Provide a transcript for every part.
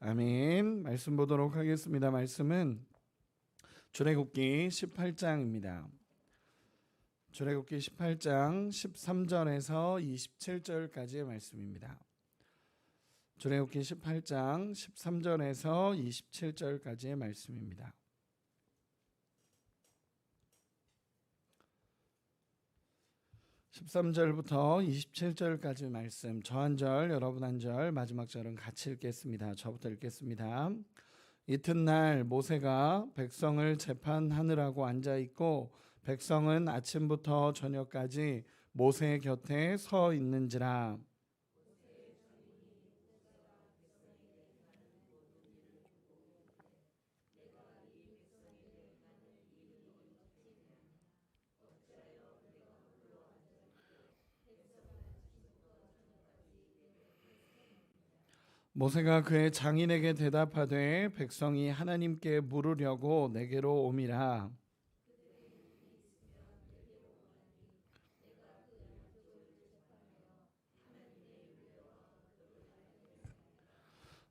아멘. 말씀 보도록 하겠습니다. 말씀은 출애굽기 18장입니다. 출애굽기 18장 13절에서 27절까지의 말씀입니다. 출애굽기 18장 13절에서 27절까지의 말씀입니다. 13절부터 27절까지 말씀, 저 한 절, 여러분 한 절, 마지막 절은 같이 읽겠습니다. 저부터 읽겠습니다. 이튿날 모세가 백성을 재판하느라고 앉아있고 백성은 아침부터 저녁까지 모세 곁에 서 있는지라. 모세가 그의 장인에게 대답하되 백성이 하나님께 물으려고 내게로 오미라.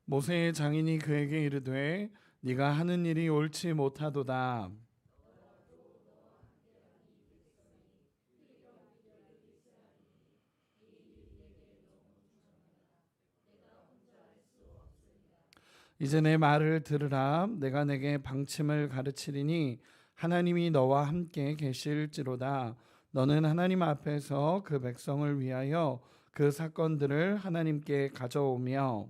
모세의 장인이 그에게 이르되 네가 하는 일이 옳지 못하도다. 이제 내 말을 들으라. 내가 내게 방침을 가르치리니 하나님이 너와 함께 계실지로다. 너는 하나님 앞에서 그 백성을 위하여 그 사건들을 하나님께 가져오며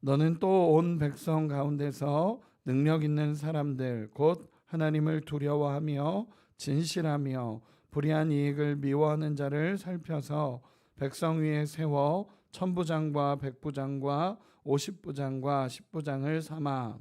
너는 또 온 백성 가운데서 능력 있는 사람들 곧 하나님을 두려워하며 진실하며 불의한 이익을 미워하는 자를 살펴서 백성 위에 세워 천부장과 백부장과 오십부장과 십부장을 삼아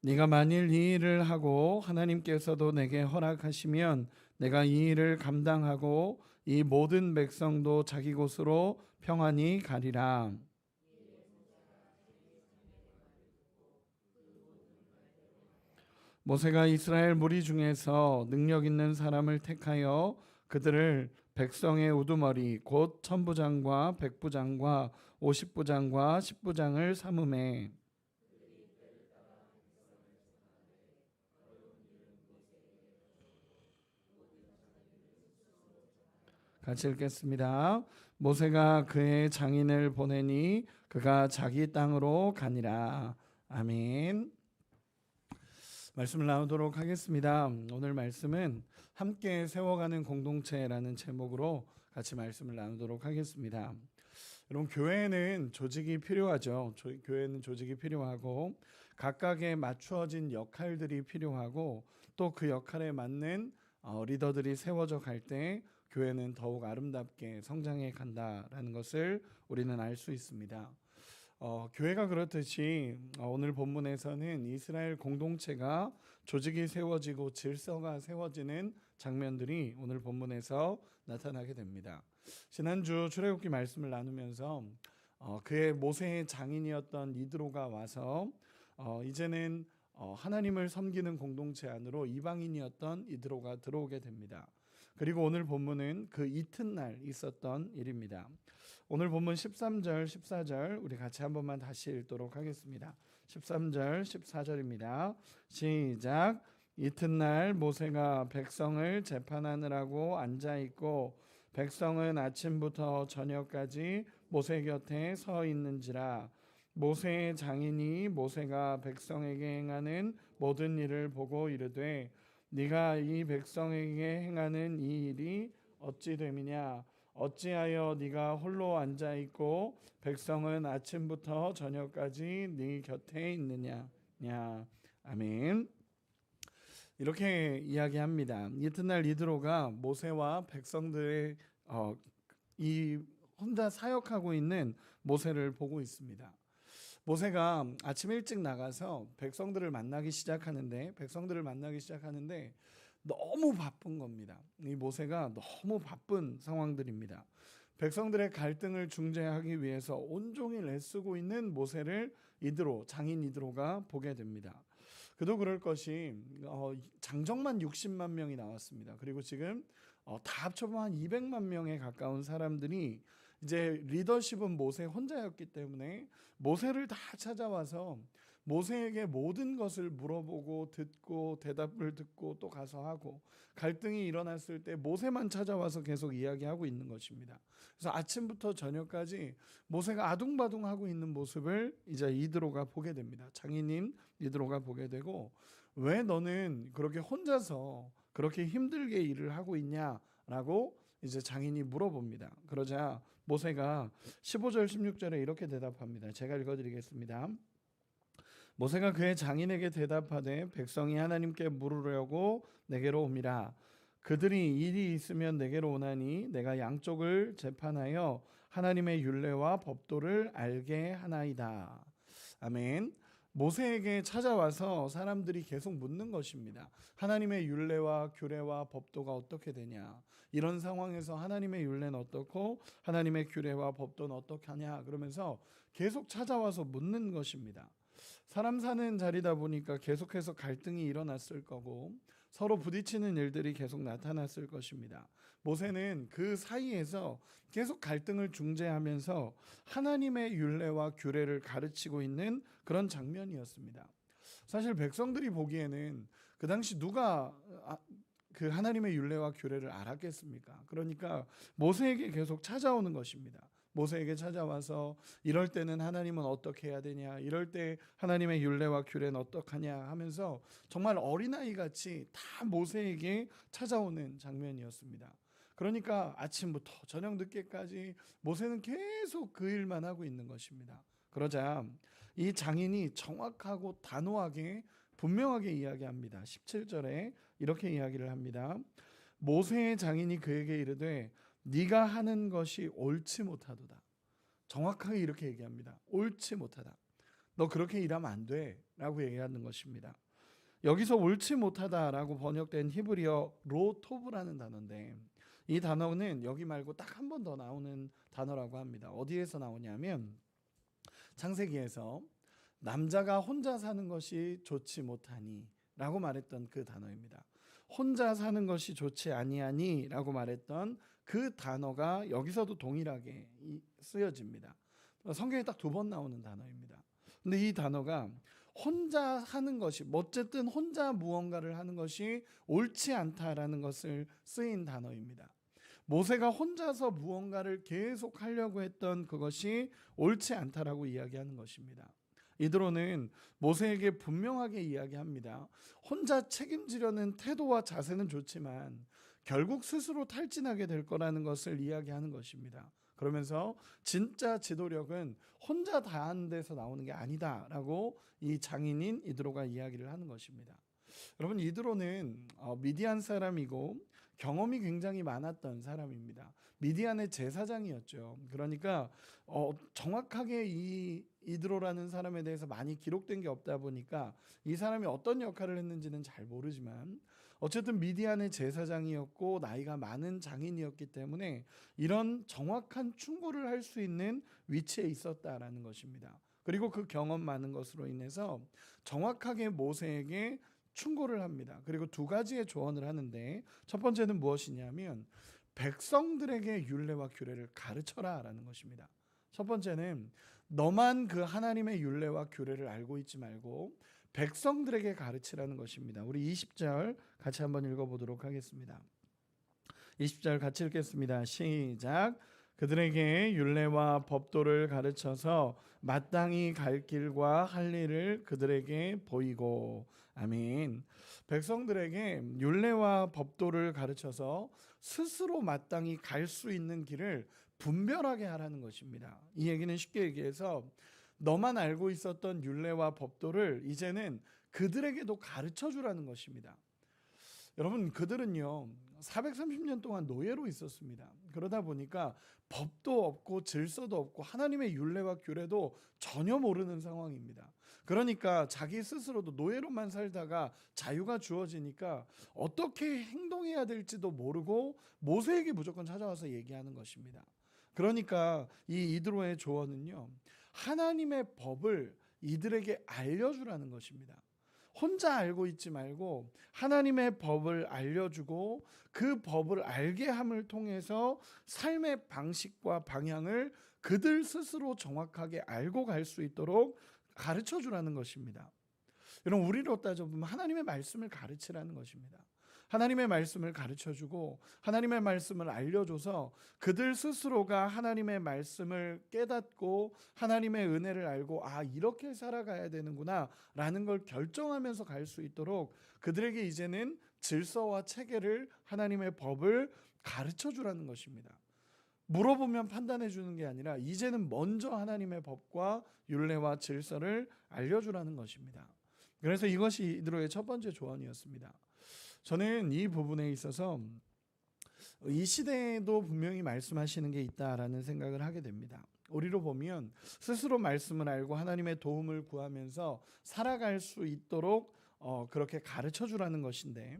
네가 만일 이 일을 하고 하나님께서도 내게 허락하시면 내가 이 일을 감당하고 이 모든 백성도 자기 곳으로 평안히 가리라. 모세가 이스라엘 무리 중에서 능력 있는 사람을 택하여 그들을 백성의 우두머리 곧 천부장과 백부장과 오십부장과 십부장을 삼음에 같이 읽겠습니다. 모세가 그의 장인을 보내니 그가 자기 땅으로 가니라. 아멘. 말씀을 나누도록 하겠습니다. 오늘 말씀은 함께 세워가는 공동체라는 제목으로 같이 말씀을 나누도록 하겠습니다. 여러분, 교회는 조직이 필요하죠. 교회는 조직이 필요하고 각각의 맞추어진 역할들이 필요하고 또 그 역할에 맞는 리더들이 세워져 갈 때 교회는 더욱 아름답게 성장해 간다라는 것을 우리는 알 수 있습니다. 교회가 그렇듯이 오늘 본문에서는 이스라엘 공동체가 조직이 세워지고 질서가 세워지는 장면들이 오늘 본문에서 나타나게 됩니다. 지난주 출애굽기 말씀을 나누면서 그의 모세의 장인이었던 이드로가 와서 이제는 하나님을 섬기는 공동체 안으로 이방인이었던 이드로가 들어오게 됩니다. 그리고 오늘 본문은 그 이튿날 있었던 일입니다. 오늘 본문 13절, 14절 우리 같이 한 번만 다시 읽도록 하겠습니다. 13절, 14절입니다. 시작. 이튿날 모세가 백성을 재판하느라고 앉아있고 백성은 아침부터 저녁까지 모세 곁에 서 있는지라. 모세의 장인이 모세가 백성에게 행하는 모든 일을 보고 이르되 네가 이 백성에게 행하는 이 일이 어찌 됨이냐? 어찌하여 네가 홀로 앉아 있고 백성은 아침부터 저녁까지 네 곁에 있느냐? 아멘. 이렇게 이야기합니다. 이튿날 이드로가 모세와 백성들의 이 혼자 사역하고 있는 모세를 보고 있습니다. 모세가 아침 일찍 나가서 백성들을 만나기 시작하는데 너무 바쁜 겁니다. 이 모세가 너무 바쁜 상황들입니다. 백성들의 갈등을 중재하기 위해서 온종일 애쓰고 있는 모세를 이드로, 장인 이드로가 보게 됩니다. 그도 그럴 것이 장정만 60만 명이 나왔습니다. 그리고 지금 다 합쳐보면 한 200만 명에 가까운 사람들이 이제 리더십은 모세 혼자였기 때문에 모세를 다 찾아와서 모세에게 모든 것을 물어보고 듣고 대답을 듣고 또 가서 하고, 갈등이 일어났을 때 모세만 찾아와서 계속 이야기하고 있는 것입니다. 그래서 아침부터 저녁까지 모세가 아둥바둥하고 있는 모습을 이제 이드로가 보게 됩니다. 장인인 이드로가 보게 되고, 왜 너는 그렇게 혼자서 그렇게 힘들게 일을 하고 있냐라고 이제 장인이 물어봅니다. 그러자 모세가 15절 16절에 이렇게 대답합니다. 제가 읽어드리겠습니다. 모세가 그의 장인에게 대답하되 백성이 하나님께 물으려고 내게로 옵니다. 그들이 일이 있으면 내게로 오나니 내가 양쪽을 재판하여 하나님의 율례와 법도를 알게 하나이다. 아멘. 모세에게 찾아와서 사람들이 계속 묻는 것입니다. 하나님의 율례와 규례와 법도가 어떻게 되냐, 이런 상황에서 하나님의 율례는 어떻고 하나님의 규례와 법도는 어떻게 하냐, 그러면서 계속 찾아와서 묻는 것입니다. 사람 사는 자리다 보니까 계속해서 갈등이 일어났을 거고 서로 부딪히는 일들이 계속 나타났을 것입니다. 모세는 그 사이에서 계속 갈등을 중재하면서 하나님의 율례와 규례를 가르치고 있는 그런 장면이었습니다. 사실 백성들이 보기에는 그 당시 누가 그 하나님의 율례와 규례를 알았겠습니까? 그러니까 모세에게 계속 찾아오는 것입니다. 모세에게 찾아와서 이럴 때는 하나님은 어떻게 해야 되냐, 이럴 때 하나님의 율례와 규례는 어떡하냐 하면서 정말 어린아이같이 다 모세에게 찾아오는 장면이었습니다. 그러니까 아침부터 저녁 늦게까지 모세는 계속 그 일만 하고 있는 것입니다. 그러자 이 장인이 정확하고 단호하게 분명하게 이야기합니다. 17절에 이렇게 이야기를 합니다. 모세의 장인이 그에게 이르되 네가 하는 것이 옳지 못하도다. 정확하게 이렇게 얘기합니다. 옳지 못하다. 너 그렇게 일하면 안 돼 라고 얘기하는 것입니다. 여기서 옳지 못하다라고 번역된 히브리어 로토브라는 단어인데, 이 단어는 여기 말고 딱 한 번 더 나오는 단어라고 합니다. 어디에서 나오냐면 창세기에서 남자가 혼자 사는 것이 좋지 못하니 라고 말했던 그 단어입니다. 혼자 사는 것이 좋지 아니하니 라고 말했던 그 단어가 여기서도 동일하게 쓰여집니다. 성경에 딱 2번 나오는 단어입니다. 근데 이 단어가 혼자 하는 것이, 어쨌든 혼자 무언가를 하는 것이 옳지 않다라는 것을 쓰인 단어입니다. 모세가 혼자서 무언가를 계속 하려고 했던 그것이 옳지 않다라고 이야기하는 것입니다. 이드로는 모세에게 분명하게 이야기합니다. 혼자 책임지려는 태도와 자세는 좋지만 결국 스스로 탈진하게 될 거라는 것을 이야기하는 것입니다. 그러면서 진짜 지도력은 혼자 다 하는 데서 나오는 게 아니다라고 이 장인인 이드로가 이야기를 하는 것입니다. 여러분, 이드로는 미디안 사람이고 경험이 굉장히 많았던 사람입니다. 미디안의 제사장이었죠. 그러니까 정확하게 이 이드로라는 사람에 대해서 많이 기록된 게 없다 보니까 이 사람이 어떤 역할을 했는지는 잘 모르지만 어쨌든 미디안의 제사장이었고 나이가 많은 장인이었기 때문에 이런 정확한 충고를 할 수 있는 위치에 있었다라는 것입니다. 그리고 그 경험 많은 것으로 인해서 정확하게 모세에게 충고를 합니다. 그리고 2가지의 조언을 하는데, 첫 번째는 무엇이냐면 백성들에게 율례와 규례를 가르쳐라 라는 것입니다. 첫 번째는 너만 그 하나님의 율례와 규례를 알고 있지 말고 백성들에게 가르치라는 것입니다. 우리 20절 같이 한번 읽어보도록 하겠습니다. 20절 같이 읽겠습니다. 시작. 그들에게 율례와 법도를 가르쳐서 마땅히 갈 길과 할 일을 그들에게 보이고. 아멘. 백성들에게 율례와 법도를 가르쳐서 스스로 마땅히 갈 수 있는 길을 분별하게 하라는 것입니다. 이 얘기는 쉽게 얘기해서 너만 알고 있었던 율례와 법도를 이제는 그들에게도 가르쳐 주라는 것입니다. 여러분, 그들은요 430년 동안 노예로 있었습니다. 그러다 보니까 법도 없고 질서도 없고 하나님의 율례와 규례도 전혀 모르는 상황입니다. 그러니까 자기 스스로도 노예로만 살다가 자유가 주어지니까 어떻게 행동해야 될지도 모르고 모세에게 무조건 찾아와서 얘기하는 것입니다. 그러니까 이 이드로의 조언은요, 하나님의 법을 이들에게 알려주라는 것입니다. 혼자 알고 있지 말고 하나님의 법을 알려주고 그 법을 알게 함을 통해서 삶의 방식과 방향을 그들 스스로 정확하게 알고 갈 수 있도록 가르쳐 주라는 것입니다. 여러분, 우리로 따져보면 하나님의 말씀을 가르치라는 것입니다. 하나님의 말씀을 가르쳐주고 하나님의 말씀을 알려줘서 그들 스스로가 하나님의 말씀을 깨닫고 하나님의 은혜를 알고 이렇게 살아가야 되는구나 라는 걸 결정하면서 갈 수 있도록 그들에게 이제는 질서와 체계를, 하나님의 법을 가르쳐주라는 것입니다. 물어보면 판단해 주는 게 아니라 이제는 먼저 하나님의 법과 율례와 질서를 알려주라는 것입니다. 그래서 이것이 이드로의 첫 번째 조언이었습니다. 저는 이 부분에 있어서 이 시대에도 분명히 말씀하시는 게 있다라는 생각을 하게 됩니다. 우리로 보면 스스로 말씀을 알고 하나님의 도움을 구하면서 살아갈 수 있도록 그렇게 가르쳐 주라는 것인데,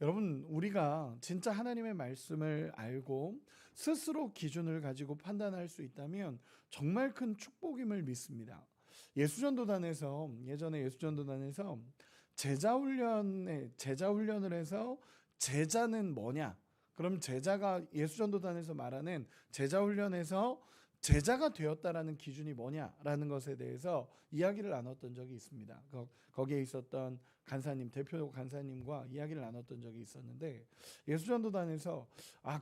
여러분, 우리가 진짜 하나님의 말씀을 알고 스스로 기준을 가지고 판단할 수 있다면 정말 큰 축복임을 믿습니다. 예전에 예수전도단에서 제자 훈련을 해서 제자는 뭐냐? 그럼 제자가 예수전도단에서 말하는 제자 훈련에서 제자가 되었다라는 기준이 뭐냐라는 것에 대해서 이야기를 나눴던 적이 있습니다. 거기에 있었던 대표 간사님과 이야기를 나눴던 적이 있었는데, 예수전도단에서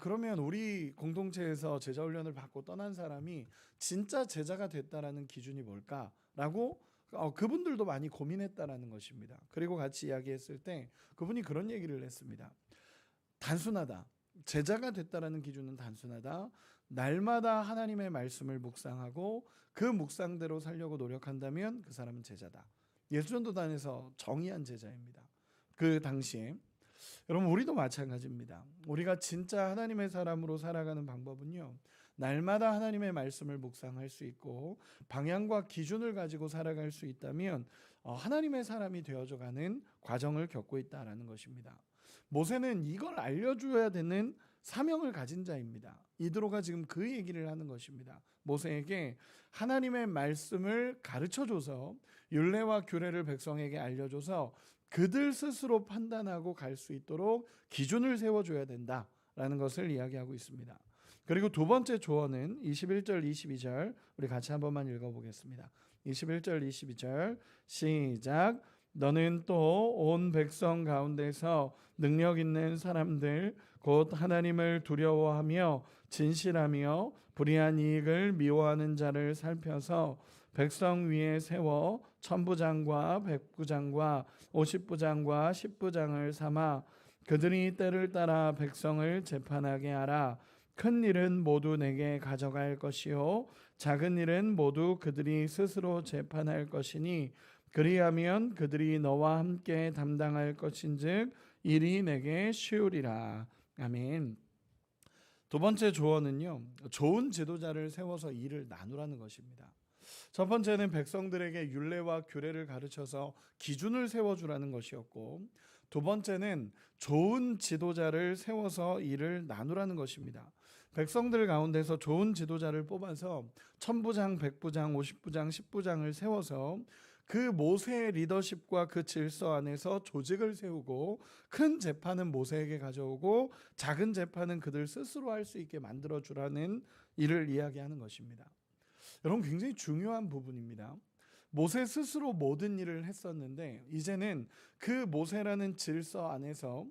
그러면 우리 공동체에서 제자 훈련을 받고 떠난 사람이 진짜 제자가 됐다라는 기준이 뭘까라고 그분들도 많이 고민했다라는 것입니다. 그리고 같이 이야기했을 때 그분이 그런 얘기를 했습니다. 단순하다. 제자가 됐다라는 기준은 단순하다. 날마다 하나님의 말씀을 묵상하고 그 묵상대로 살려고 노력한다면 그 사람은 제자다. 예수전도단에서 정의한 제자입니다. 그 당시에. 여러분, 우리도 마찬가지입니다. 우리가 진짜 하나님의 사람으로 살아가는 방법은요, 날마다 하나님의 말씀을 묵상할 수 있고 방향과 기준을 가지고 살아갈 수 있다면 하나님의 사람이 되어져가는 과정을 겪고 있다라는 것입니다. 모세는 이걸 알려줘야 되는 사명을 가진 자입니다. 이드로가 지금 그 얘기를 하는 것입니다. 모세에게 하나님의 말씀을 가르쳐줘서 율례와 규례를 백성에게 알려줘서 그들 스스로 판단하고 갈 수 있도록 기준을 세워줘야 된다라는 것을 이야기하고 있습니다. 그리고 두 번째 조언은 21절 22절 우리 같이 한 번만 읽어보겠습니다. 21절 22절 시작. 너는 또 온 백성 가운데서 능력 있는 사람들 곧 하나님을 두려워하며 진실하며 불의한 이익을 미워하는 자를 살펴서 백성 위에 세워 천부장과 백부장과 50부장과 10부장을 삼아 그들이 때를 따라 백성을 재판하게 하라. 큰 일은 모두 내게 가져갈 것이요 작은 일은 모두 그들이 스스로 재판할 것이니 그리하면 그들이 너와 함께 담당할 것인즉 일이 내게 쉬우리라. 아멘. 두 번째 조언은요, 좋은 지도자를 세워서 일을 나누라는 것입니다. 첫 번째는 백성들에게 율례와 규례를 가르쳐서 기준을 세워주라는 것이었고, 두 번째는 좋은 지도자를 세워서 일을 나누라는 것입니다. 백성들 가운데서 좋은 지도자를 뽑아서 천부장, 백부장, 50부장, 10부장을 세워서 그 모세의 리더십과 그 질서 안에서 조직을 세우고 큰 재판은 모세에게 가져오고 작은 재판은 그들 스스로 할 수 있게 만들어주라는 일을 이야기하는 것입니다. 여러분, 굉장히 중요한 부분입니다. 모세 스스로 모든 일을 했었는데 이제는 그 모세라는 질서 안에서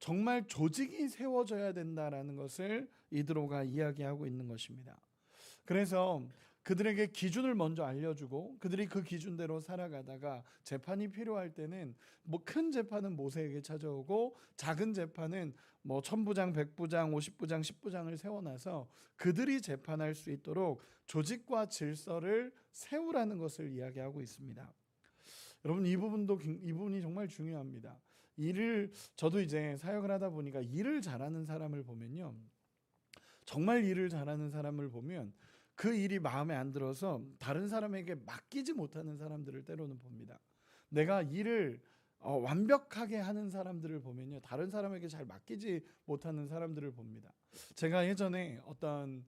정말 조직이 세워져야 된다라는 것을 이드로가 이야기하고 있는 것입니다. 그래서 그들에게 기준을 먼저 알려주고 그들이 그 기준대로 살아가다가 재판이 필요할 때는 큰 재판은 모세에게 찾아오고 작은 재판은 천부장, 백부장, 50부장, 10부장을 세워놔서 그들이 재판할 수 있도록 조직과 질서를 세우라는 것을 이야기하고 있습니다. 여러분, 이 부분이 정말 중요합니다. 저도 이제 사역을 하다 보니까 일을 잘하는 사람을 보면요, 정말 일을 잘하는 사람을 보면 그 일이 마음에 안 들어서 다른 사람에게 맡기지 못하는 사람들을 때로는 봅니다. 내가 일을 완벽하게 하는 사람들을 보면요, 다른 사람에게 잘 맡기지 못하는 사람들을 봅니다. 제가 예전에 어떤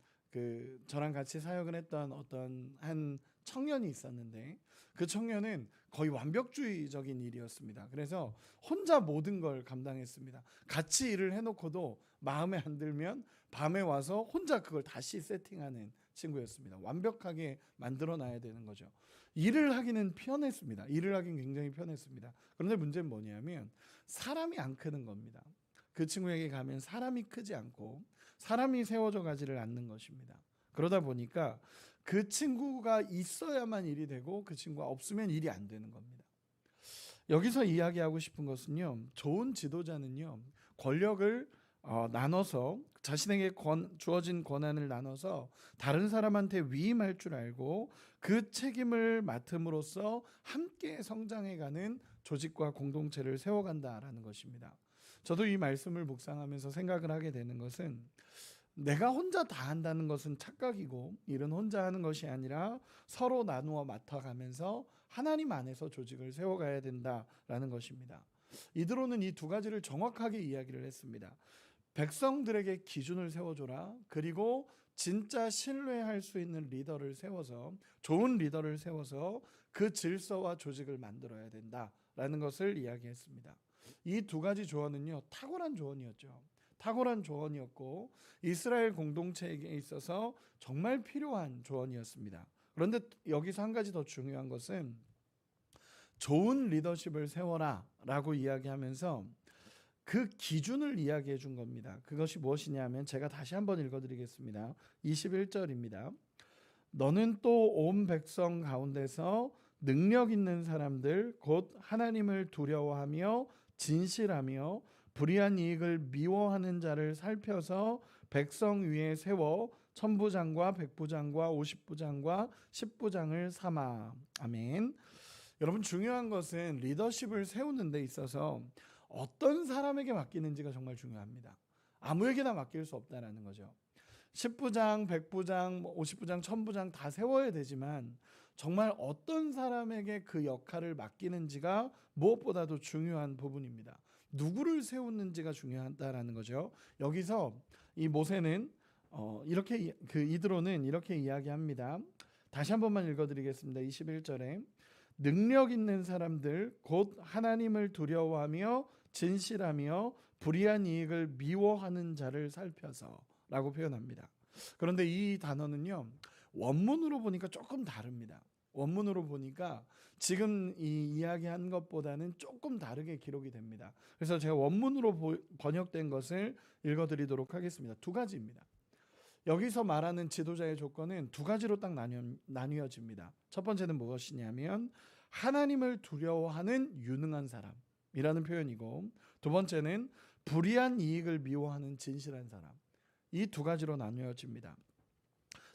저랑 같이 사역을 했던 어떤 한 청년이 있었는데, 그 청년은 거의 완벽주의적인 일이었습니다. 그래서 혼자 모든 걸 감당했습니다. 같이 일을 해놓고도 마음에 안 들면 밤에 와서 혼자 그걸 다시 세팅하는 친구였습니다. 완벽하게 만들어놔야 되는 거죠. 일을 하기는 편했습니다. 일을 하긴 굉장히 편했습니다. 그런데 문제는 뭐냐면 사람이 안 크는 겁니다. 그 친구에게 가면 사람이 크지 않고 사람이 세워져 가지를 않는 것입니다. 그러다 보니까 그 친구가 있어야만 일이 되고 그 친구가 없으면 일이 안 되는 겁니다. 여기서 이야기하고 싶은 것은요, 좋은 지도자는요, 권력을 나눠서 자신에게 주어진 권한을 나눠서 다른 사람한테 위임할 줄 알고 그 책임을 맡음으로써 함께 성장해가는 조직과 공동체를 세워간다라는 것입니다. 저도 이 말씀을 묵상하면서 생각을 하게 되는 것은, 내가 혼자 다 한다는 것은 착각이고 일은 혼자 하는 것이 아니라 서로 나누어 맡아가면서 하나님 안에서 조직을 세워가야 된다라는 것입니다. 이드로는 이 두 가지를 정확하게 이야기를 했습니다. 백성들에게 기준을 세워줘라. 그리고 진짜 신뢰할 수 있는 리더를 세워서, 좋은 리더를 세워서 그 질서와 조직을 만들어야 된다라는 것을 이야기했습니다. 이 두 가지 조언은요, 탁월한 조언이었죠. 탁월한 조언이었고 이스라엘 공동체에게 있어서 정말 필요한 조언이었습니다. 그런데 여기서 한 가지 더 중요한 것은, 좋은 리더십을 세워라 라고 이야기하면서 그 기준을 이야기해 준 겁니다. 그것이 무엇이냐면, 제가 다시 한번 읽어드리겠습니다. 21절입니다. 너는 또 온 백성 가운데서 능력 있는 사람들, 곧 하나님을 두려워하며 진실하며 불의한 이익을 미워하는 자를 살펴서 백성 위에 세워 천부장과 백부장과 50부장과 10부장을 삼아. 아멘. 여러분, 중요한 것은 리더십을 세우는 데 있어서 어떤 사람에게 맡기는지가 정말 중요합니다. 아무에게나 맡길 수 없다라는 거죠. 10부장, 100부장, 50부장, 1000부장 다 세워야 되지만 정말 어떤 사람에게 그 역할을 맡기는지가 무엇보다도 중요한 부분입니다. 누구를 세우는지가 중요하다라는 거죠. 여기서 이 모세는 이렇게 이드로는 이렇게 이야기합니다. 다시 한 번만 읽어드리겠습니다. 21절에 능력 있는 사람들, 곧 하나님을 두려워하며 진실하며 불의한 이익을 미워하는 자를 살펴서 라고 표현합니다. 그런데 이 단어는요, 원문으로 보니까 조금 다릅니다. 원문으로 보니까 지금 이 이야기한 것보다는 조금 다르게 기록이 됩니다. 그래서 제가 원문으로 번역된 것을 읽어드리도록 하겠습니다. 두 가지입니다. 여기서 말하는 지도자의 조건은 두 가지로 딱 나뉘어집니다. 첫 번째는 무엇이냐면 하나님을 두려워하는 유능한 사람이라는 표현이고, 두 번째는 불의한 이익을 미워하는 진실한 사람. 이 두 가지로 나뉘어집니다.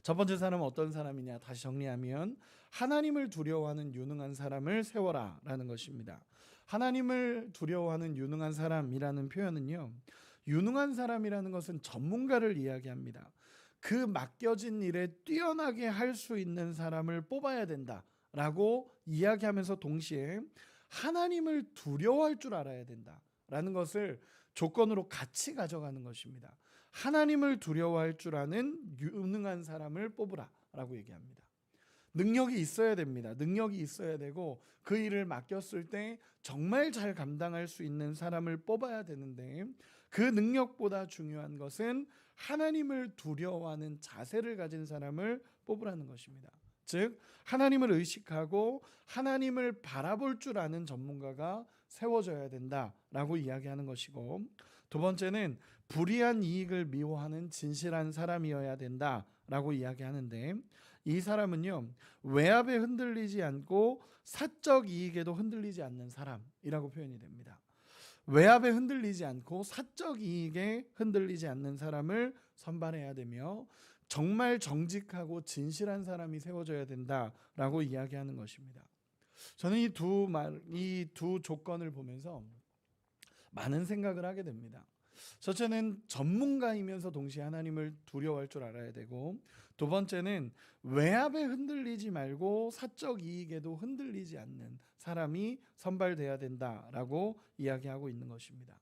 첫 번째 사람은 어떤 사람이냐? 다시 정리하면 하나님을 두려워하는 유능한 사람을 세워라 라는 것입니다. 하나님을 두려워하는 유능한 사람이라는 표현은요, 유능한 사람이라는 것은 전문가를 이야기합니다. 그 맡겨진 일에 뛰어나게 할 수 있는 사람을 뽑아야 된다라고 이야기하면서 동시에 하나님을 두려워할 줄 알아야 된다라는 것을 조건으로 같이 가져가는 것입니다. 하나님을 두려워할 줄 아는 유능한 사람을 뽑으라라고 얘기합니다. 능력이 있어야 됩니다. 능력이 있어야 되고 그 일을 맡겼을 때 정말 잘 감당할 수 있는 사람을 뽑아야 되는데, 그 능력보다 중요한 것은 하나님을 두려워하는 자세를 가진 사람을 뽑으라는 것입니다. 즉 하나님을 의식하고 하나님을 바라볼 줄 아는 전문가가 세워져야 된다라고 이야기하는 것이고, 두 번째는 불의한 이익을 미워하는 진실한 사람이어야 된다라고 이야기하는데, 이 사람은요, 외압에 흔들리지 않고 사적 이익에도 흔들리지 않는 사람이라고 표현이 됩니다. 외압에 흔들리지 않고 사적 이익에 흔들리지 않는 사람을 선발해야 되며 정말 정직하고 진실한 사람이 세워져야 된다라고 이야기하는 것입니다. 저는 이 두 조건을 보면서 많은 생각을 하게 됩니다. 첫째는 전문가이면서 동시에 하나님을 두려워할 줄 알아야 되고, 두 번째는 외압에 흔들리지 말고 사적 이익에도 흔들리지 않는 사람이 선발돼야 된다라고 이야기하고 있는 것입니다.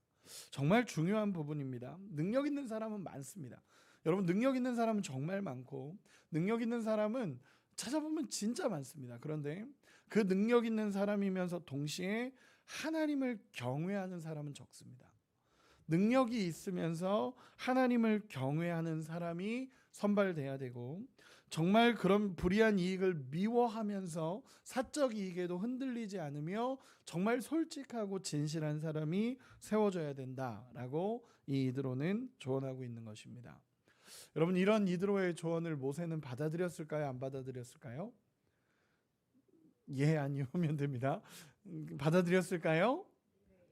정말 중요한 부분입니다. 능력 있는 사람은 많습니다. 여러분, 능력 있는 사람은 정말 많고 능력 있는 사람은 찾아보면 진짜 많습니다. 그런데 그 능력 있는 사람이면서 동시에 하나님을 경외하는 사람은 적습니다. 능력이 있으면서 하나님을 경외하는 사람이 선발돼야 되고, 정말 그런 불의한 이익을 미워하면서 사적 이익에도 흔들리지 않으며 정말 솔직하고 진실한 사람이 세워져야 된다라고 이 이드로는 조언하고 있는 것입니다. 여러분, 이런 이드로의 조언을 모세는 받아들였을까요? 안 받아들였을까요? 예, 아니오면 됩니다. 받아들였을까요?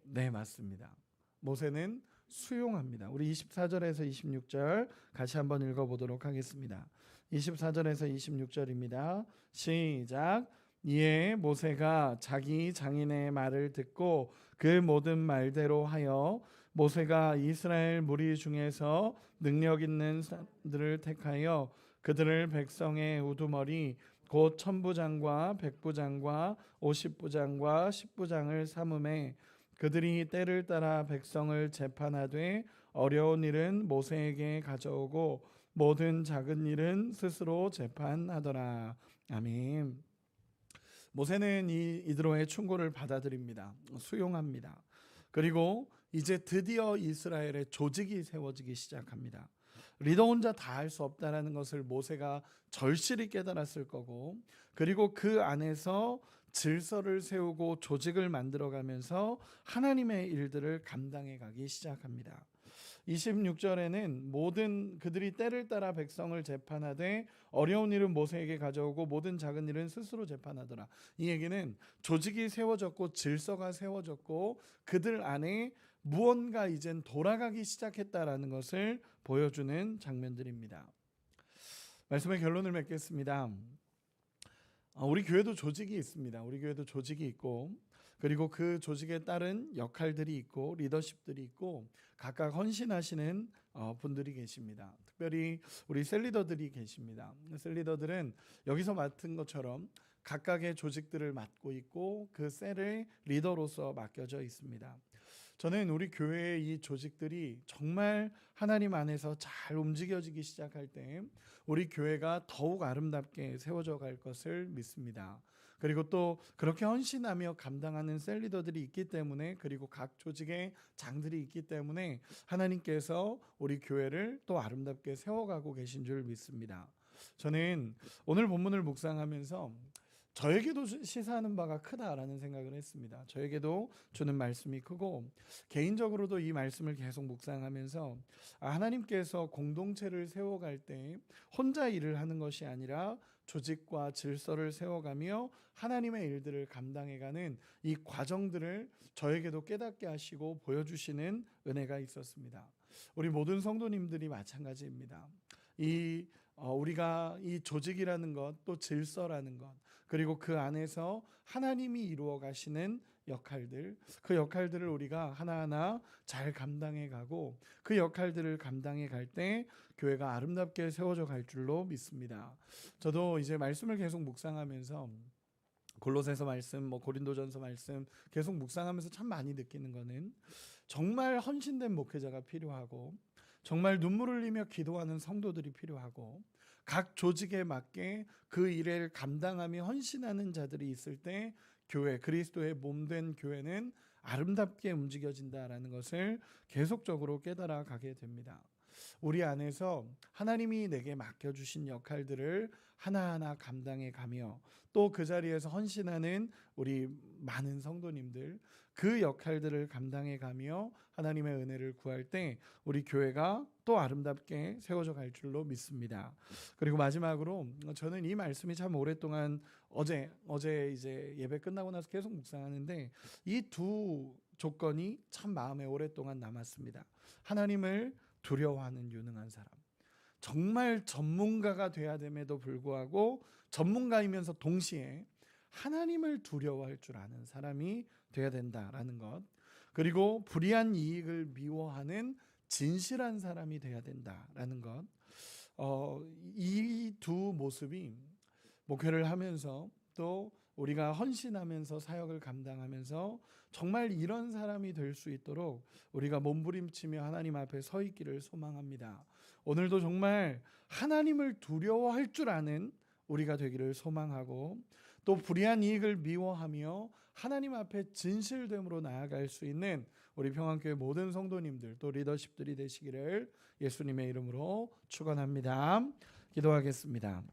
네, 맞습니다. 모세는 수용합니다. 우리 24절에서 26절 같이 한번 읽어보도록 하겠습니다. 24절에서 26절입니다. 시작. 이에 모세가 자기 장인의 말을 듣고 그 모든 말대로 하여 모세가 이스라엘 무리 중에서 능력 있는 사람들을 택하여 그들을 백성의 우두머리 곧 천부장과 백부장과 50부장과 10부장을 삼음에 그들이 때를 따라 백성을 재판하되 어려운 일은 모세에게 가져오고 모든 작은 일은 스스로 재판하더라. 아멘. 모세는 이 이드로의 충고를 받아들입니다. 수용합니다. 그리고 이제 드디어 이스라엘의 조직이 세워지기 시작합니다. 리더 혼자 다 할 수 없다라는 것을 모세가 절실히 깨달았을 거고, 그리고 그 안에서 질서를 세우고 조직을 만들어가면서 하나님의 일들을 감당해 가기 시작합니다. 26절에는 모든 그들이 때를 따라 백성을 재판하되 어려운 일은 모세에게 가져오고 모든 작은 일은 스스로 재판하더라. 이 얘기는 조직이 세워졌고 질서가 세워졌고 그들 안에 무언가 이젠 돌아가기 시작했다라는 것을 보여주는 장면들입니다. 말씀의 결론을 맺겠습니다. 우리 교회도 조직이 있습니다. 우리 교회도 조직이 있고, 그리고 그 조직에 따른 역할들이 있고 리더십들이 있고 각각 헌신하시는 분들이 계십니다. 특별히 우리 셀리더들이 계십니다. 셀리더들은 여기서 맡은 것처럼 각각의 조직들을 맡고 있고 그 셀의 리더로서 맡겨져 있습니다. 저는 우리 교회의 이 조직들이 정말 하나님 안에서 잘 움직여지기 시작할 때 우리 교회가 더욱 아름답게 세워져 갈 것을 믿습니다. 그리고 또 그렇게 헌신하며 감당하는 셀리더들이 있기 때문에, 그리고 각 조직의 장들이 있기 때문에 하나님께서 우리 교회를 또 아름답게 세워가고 계신 줄 믿습니다. 저는 오늘 본문을 묵상하면서 저에게도 시사하는 바가 크다라는 생각을 했습니다. 저에게도 주는 말씀이 크고, 개인적으로도 이 말씀을 계속 묵상하면서 하나님께서 공동체를 세워갈 때 혼자 일을 하는 것이 아니라 조직과 질서를 세워가며 하나님의 일들을 감당해가는 이 과정들을 저에게도 깨닫게 하시고 보여주시는 은혜가 있었습니다. 우리 모든 성도님들이 마찬가지입니다. 우리가 이 조직이라는 것, 또 질서라는 것, 그리고 그 안에서 하나님이 이루어 가시는 역할들, 그 역할들을 우리가 하나하나 잘 감당해 가고 그 역할들을 감당해 갈 때 교회가 아름답게 세워져 갈 줄로 믿습니다. 저도 이제 말씀을 계속 묵상하면서 골로새서 말씀, 고린도전서 말씀 계속 묵상하면서 참 많이 느끼는 거는 정말 헌신된 목회자가 필요하고 정말 눈물 흘리며 기도하는 성도들이 필요하고 각 조직에 맞게 그 일을 감당하며 헌신하는 자들이 있을 때 교회, 그리스도의 몸된 교회는 아름답게 움직여진다라는 것을 계속적으로 깨달아 가게 됩니다. 우리 안에서 하나님이 내게 맡겨주신 역할들을 하나하나 감당해 가며 또 그 자리에서 헌신하는 우리 많은 성도님들, 그 역할들을 감당해 가며 하나님의 은혜를 구할 때 우리 교회가 또 아름답게 세워져 갈 줄로 믿습니다. 그리고 마지막으로 저는 이 말씀이 참 오랫동안 어제 이제 예배 끝나고 나서 계속 묵상하는데 이 두 조건이 참 마음에 오랫동안 남았습니다. 하나님을 두려워하는 유능한 사람, 정말 전문가가 돼야 됨에도 불구하고 전문가이면서 동시에 하나님을 두려워할 줄 아는 사람이 돼야 된다라는 것, 그리고 불의한 이익을 미워하는 진실한 사람이 돼야 된다라는 것. 이 두 모습이 목회를 하면서 또 우리가 헌신하면서 사역을 감당하면서 정말 이런 사람이 될 수 있도록 우리가 몸부림치며 하나님 앞에 서 있기를 소망합니다. 오늘도 정말 하나님을 두려워할 줄 아는 우리가 되기를 소망하고, 또 불의한 이익을 미워하며 하나님 앞에 진실됨으로 나아갈 수 있는 우리 평안교회 모든 성도님들 또 리더십들이 되시기를 예수님의 이름으로 축원합니다. 기도하겠습니다.